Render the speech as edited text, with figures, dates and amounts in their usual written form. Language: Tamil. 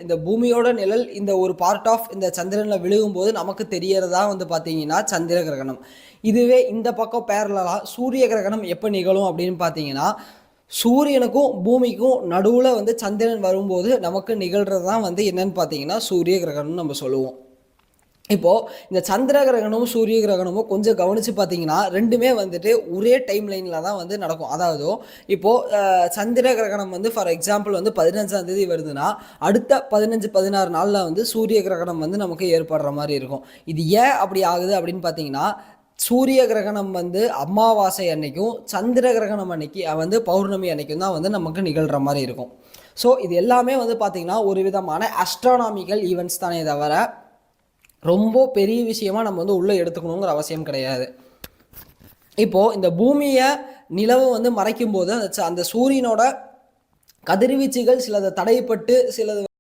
இந்த பூமியோட நிழல் இந்த ஒரு பார்ட் ஆஃப் இந்த சந்திரனில் விழுகும்போது நமக்கு தெரியறதா வந்து பார்த்தீங்கன்னா சந்திர கிரகணம். இதுவே இந்த பக்கம் பேரலாக சூரிய கிரகணம் எப்போ நிகழும் அப்படின்னு பார்த்தீங்கன்னா, சூரியனுக்கும் பூமிக்கும் நடுவில் வந்து சந்திரன் வரும்போது நமக்கு நிகழ்கிறது தான் வந்து என்னன்னு பார்த்தீங்கன்னா சூரிய கிரகணம்னு நம்ம சொல்லுவோம். இப்போது இந்த சந்திர கிரகணமும் சூரிய கிரகணமும் கொஞ்சம் கவனித்து பார்த்தீங்கன்னா ரெண்டுமே வந்துட்டு ஒரே டைம் லைனில் தான் வந்து நடக்கும். அதாவது இப்போது சந்திர கிரகணம் வந்து ஃபார் எக்ஸாம்பிள் வந்து 15ஆம் தேதி வருதுன்னா அடுத்த 15-16 நாளில் வந்து சூரிய கிரகணம் வந்து நமக்கு ஏற்படுற மாதிரி இருக்கும். இது ஏன் அப்படி ஆகுது அப்படின்னு பார்த்தீங்கன்னா, சூரிய கிரகணம் வந்து அமாவாசை அன்னைக்கும் சந்திர கிரகணம் அன்னைக்கு வந்து பௌர்ணமி அன்னைக்கும் தான் வந்து நமக்கு நிகழ்கிற மாதிரி இருக்கும். ஸோ இது எல்லாமே வந்து பார்த்திங்கன்னா ஒரு விதமான அஸ்ட்ரானாமிக்கல் ஈவெண்ட்ஸ் தானே தவிர ரொம்ப பெரிய விஷயமா நம்ம வந்து உள்ளே எடுத்துக்கணுங்கிற அவசியம் கிடையாது. இப்போது இந்த பூமியை நிலவு வந்து மறைக்கும் போது அந்த சூரியனோட கதிர்வீச்சுகள் சிலது தடைப்பட்டு சிலது